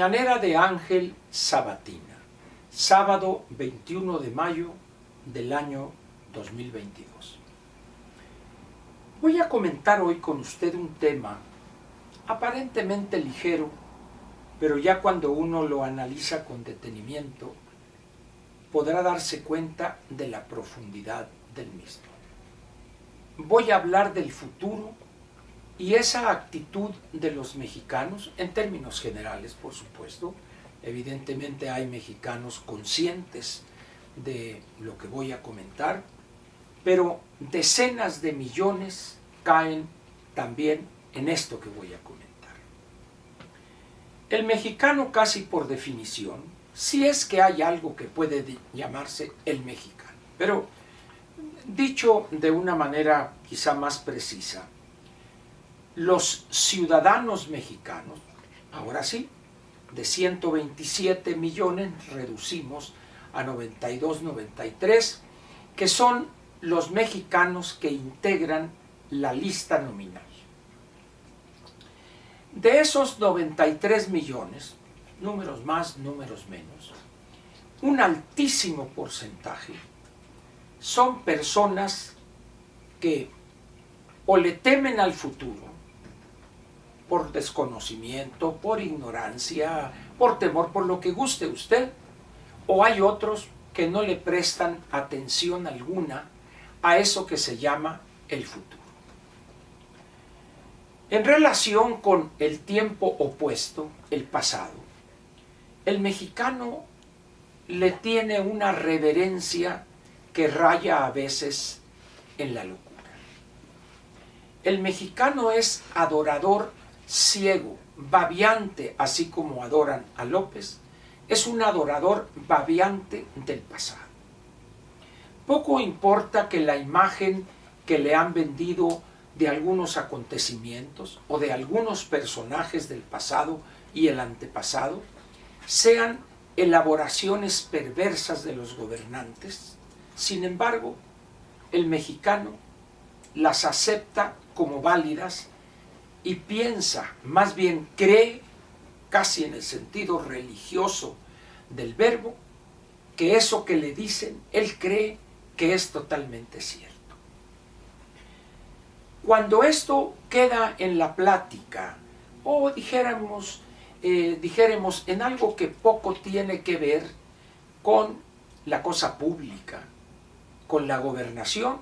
manera de Ángel Sabatina, sábado 21 de mayo del año 2022. Voy a comentar hoy con usted un tema aparentemente ligero, pero ya cuando uno lo analiza con detenimiento, podrá darse cuenta de la profundidad del mismo. Voy a hablar del futuro y esa actitud de los mexicanos, en términos generales, por supuesto. Evidentemente hay mexicanos conscientes de lo que voy a comentar, pero decenas de millones caen también en esto que voy a comentar. El mexicano, casi por definición, si es que hay algo que puede llamarse el mexicano, pero dicho de una manera quizá más precisa, los ciudadanos mexicanos, ahora sí, de 127 millones reducimos a 92, 93, que son los mexicanos que integran la lista nominal. De esos 93 millones, números más, números menos, un altísimo porcentaje son personas que o le temen al futuro por desconocimiento, por ignorancia, por temor, por lo que guste usted, o hay otros que no le prestan atención alguna a eso que se llama el futuro. En relación con el tiempo opuesto, el pasado, el mexicano le tiene una reverencia que raya a veces en la locura. El mexicano es adorador ciego, babeante, así como adoran a López, es un adorador babeante del pasado. Poco importa que la imagen que le han vendido de algunos acontecimientos o de algunos personajes del pasado y el antepasado sean elaboraciones perversas de los gobernantes. Sin embargo, el mexicano las acepta como válidas y piensa, más bien cree, casi en el sentido religioso del verbo, que eso que le dicen, él cree que es totalmente cierto. Cuando esto queda en la plática, o dijéramos en algo que poco tiene que ver con la cosa pública, con la gobernación,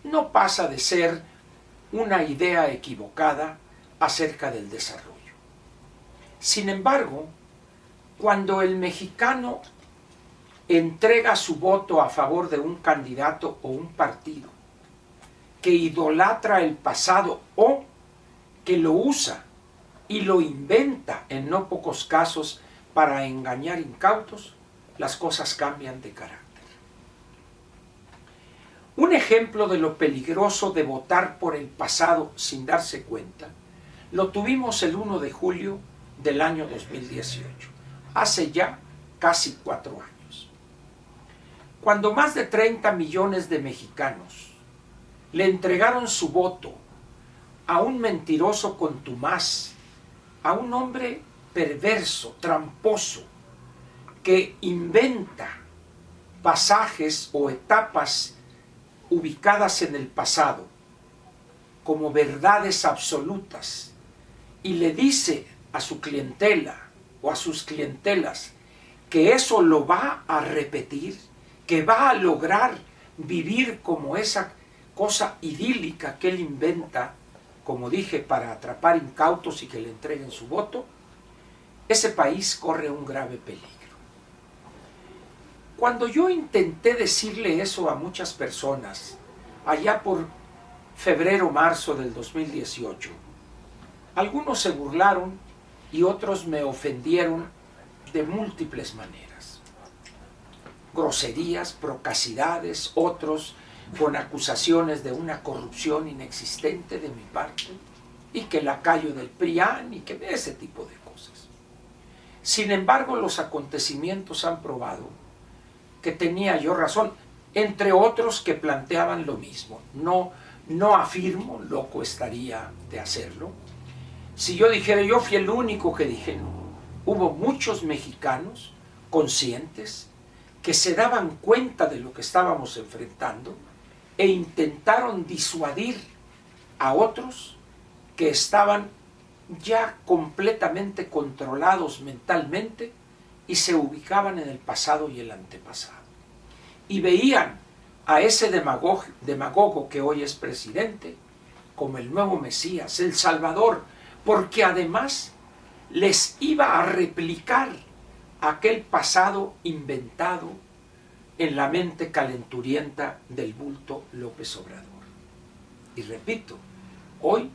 no pasa de ser una idea equivocada acerca del desarrollo. Sin embargo, cuando el mexicano entrega su voto a favor de un candidato o un partido que idolatra el pasado o que lo usa y lo inventa en no pocos casos para engañar incautos, las cosas cambian de carácter. Un ejemplo de lo peligroso de votar por el pasado sin darse cuenta, lo tuvimos el 1 de julio del año 2018, hace ya casi 4 años. Cuando más de 30 millones de mexicanos le entregaron su voto a un mentiroso contumaz, a un hombre perverso, tramposo, que inventa pasajes o etapas ubicadas en el pasado como verdades absolutas y le dice a su clientela o a sus clientelas que eso lo va a repetir, que va a lograr vivir como esa cosa idílica que él inventa, como dije, para atrapar incautos y que le entreguen su voto, ese país corre un grave peligro. Cuando yo intenté decirle eso a muchas personas, allá por febrero, marzo del 2018, algunos se burlaron y otros me ofendieron de múltiples maneras. Groserías, procacidades, otros con acusaciones de una corrupción inexistente de mi parte y que lacayo del PRIAN y que ese tipo de cosas. Sin embargo, los acontecimientos han probado que tenía yo razón, entre otros que planteaban lo mismo. No afirmo, loco estaría de hacerlo, si yo dijera, yo fui el único que dije no. hubo muchos mexicanos conscientes que se daban cuenta de lo que estábamos enfrentando e intentaron disuadir a otros que estaban ya completamente controlados mentalmente y se ubicaban en el pasado y el antepasado. Y veían a ese demagogo que hoy es presidente como el nuevo Mesías, el Salvador, porque además les iba a replicar aquel pasado inventado en la mente calenturienta del bulto López Obrador. Y repito, hoy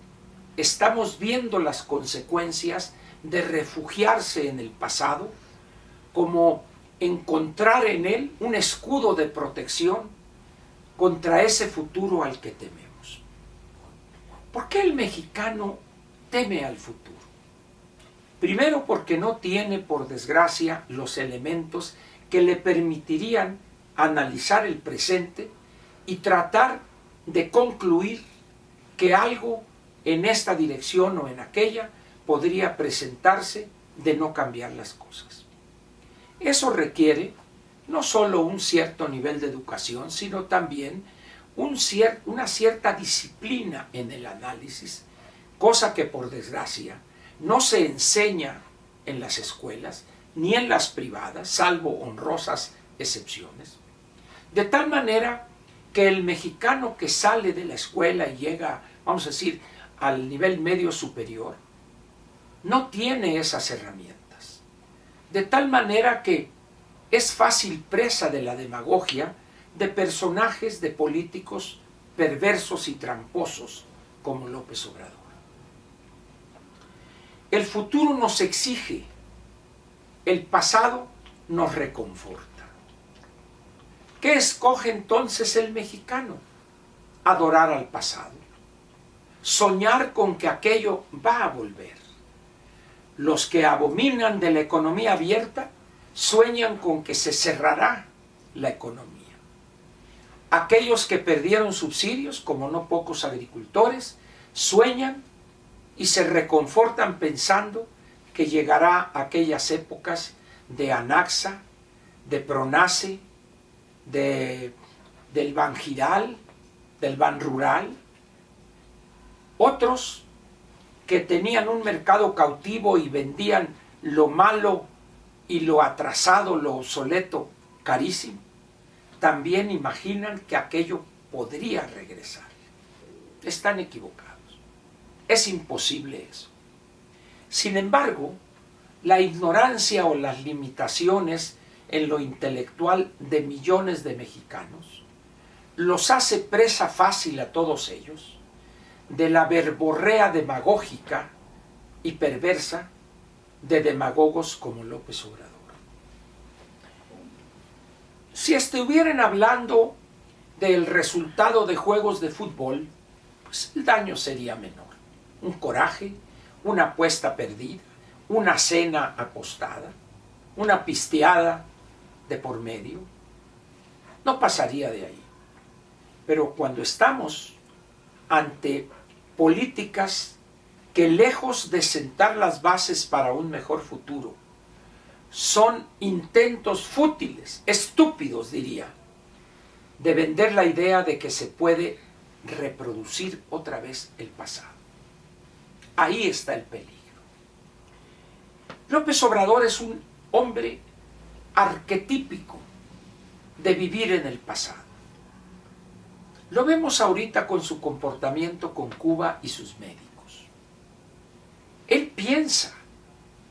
estamos viendo las consecuencias de refugiarse en el pasado, como encontrar en él un escudo de protección contra ese futuro al que tememos. ¿Por qué el mexicano teme al futuro? Primero, porque no tiene, por desgracia, los elementos que le permitirían analizar el presente y tratar de concluir que algo en esta dirección o en aquella podría presentarse de no cambiar las cosas. Eso requiere no solo un cierto nivel de educación, sino también una cierta disciplina en el análisis, cosa que por desgracia no se enseña en las escuelas ni en las privadas, salvo honrosas excepciones. De tal manera que el mexicano que sale de la escuela y llega, vamos a decir, al nivel medio superior, no tiene esas herramientas. De tal manera que es fácil presa de la demagogia de personajes, de políticos perversos y tramposos como López Obrador. El futuro nos exige, el pasado nos reconforta. ¿Qué escoge entonces el mexicano? Adorar al pasado, soñar con que aquello va a volver. Los que abominan de la economía abierta sueñan con que se cerrará la economía. Aquellos que perdieron subsidios, como no pocos agricultores, sueñan y se reconfortan pensando que llegará aquellas épocas de Anaxa, de Pronace, del Banjiral, del Banrural. Otros que tenían un mercado cautivo y vendían lo malo y lo atrasado, lo obsoleto, carísimo, también imaginan que aquello podría regresar. Están equivocados. Es imposible eso. Sin embargo, la ignorancia o las limitaciones en lo intelectual de millones de mexicanos los hace presa fácil a todos ellos de la verborrea demagógica y perversa de demagogos como López Obrador. Si estuvieran hablando del resultado de juegos de fútbol, pues el daño sería menor. Un coraje, una apuesta perdida, una cena apostada, una pisteada de por medio, no pasaría de ahí. Pero cuando estamos ante políticas que, lejos de sentar las bases para un mejor futuro, son intentos fútiles, estúpidos diría, de vender la idea de que se puede reproducir otra vez el pasado. Ahí está el peligro. López Obrador es un hombre arquetípico de vivir en el pasado. Lo vemos ahorita con su comportamiento con Cuba y sus médicos. Él piensa,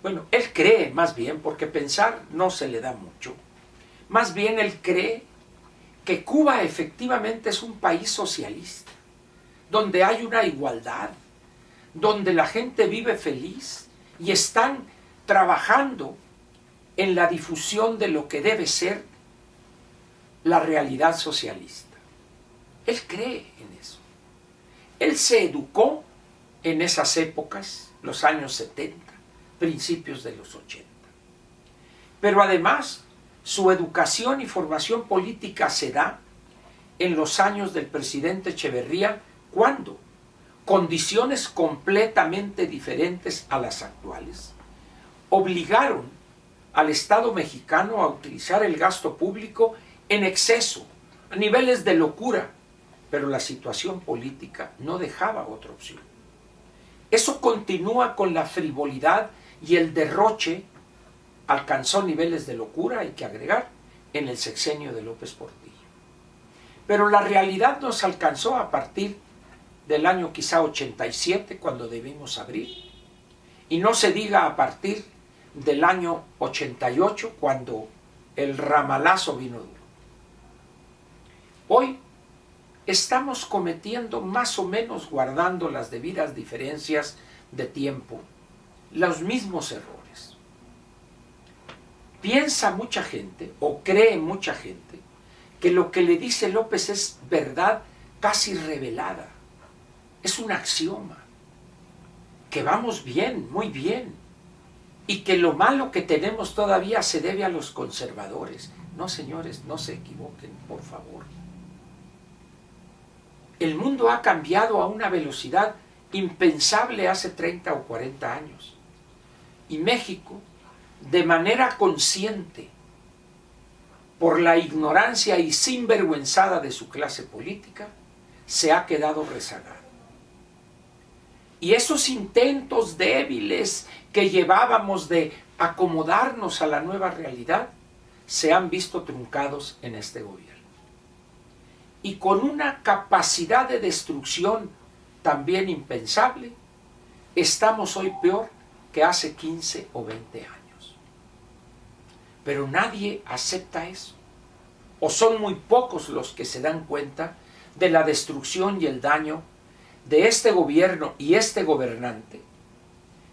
bueno, él cree más bien, porque pensar no se le da mucho, más bien él cree que Cuba efectivamente es un país socialista, donde hay una igualdad, donde la gente vive feliz y están trabajando en la difusión de lo que debe ser la realidad socialista. Él cree en eso. Él se educó en esas épocas, los años 70, principios de los 80. Pero además, su educación y formación política se da en los años del presidente Echeverría, cuando condiciones completamente diferentes a las actuales, obligaron al Estado mexicano a utilizar el gasto público en exceso, a niveles de locura, pero la situación política no dejaba otra opción. Eso continúa con la frivolidad y el derroche, alcanzó niveles de locura, hay que agregar, en el sexenio de López Portillo. Pero la realidad nos alcanzó a partir del año quizá 87, cuando debimos abrir, y no se diga a partir del año 88, cuando el ramalazo vino duro. Hoy estamos cometiendo, más o menos guardando las debidas diferencias de tiempo, los mismos errores. Piensa mucha gente, o cree mucha gente, que lo que le dice López es verdad casi revelada. Es un axioma. Que vamos bien, muy bien. Y que lo malo que tenemos todavía se debe a los conservadores. No, señores, no se equivoquen, por favor. El mundo ha cambiado a una velocidad impensable hace 30 o 40 años. Y México, de manera consciente, por la ignorancia y sinvergüenzada de su clase política, se ha quedado rezagado. Y esos intentos débiles que llevábamos de acomodarnos a la nueva realidad se han visto truncados en este gobierno. Y con una capacidad de destrucción también impensable, estamos hoy peor que hace 15 o 20 años. Pero nadie acepta eso. O son muy pocos los que se dan cuenta de la destrucción y el daño de este gobierno y este gobernante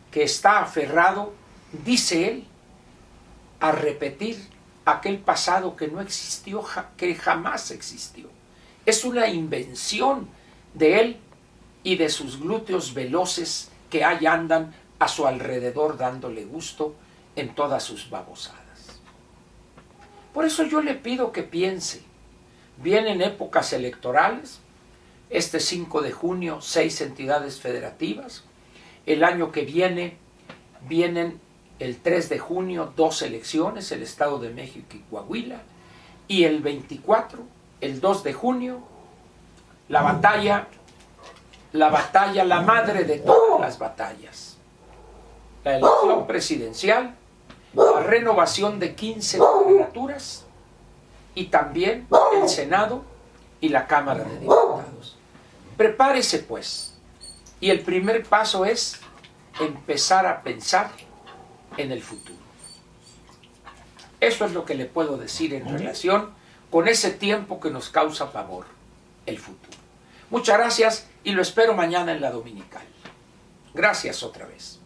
que está aferrado, dice él, a repetir aquel pasado que no existió, que jamás existió. Es una invención de él y de sus glúteos veloces que ahí andan a su alrededor dándole gusto en todas sus babosadas. Por eso yo le pido que piense. Vienen épocas electorales. Este 5 de junio, 6 entidades federativas. El año que viene, vienen el 3 de junio, 2 elecciones, el Estado de México y Coahuila. Y el 24, el 2 de junio, la batalla, la madre de todas las batallas. La elección presidencial, la renovación de 15 gubernaturas y también el Senado y la Cámara de Diputados. Prepárese pues, y el primer paso es empezar a pensar en el futuro. Eso es lo que le puedo decir en relación con ese tiempo que nos causa pavor, el futuro. Muchas gracias y lo espero mañana en la Dominical. Gracias otra vez.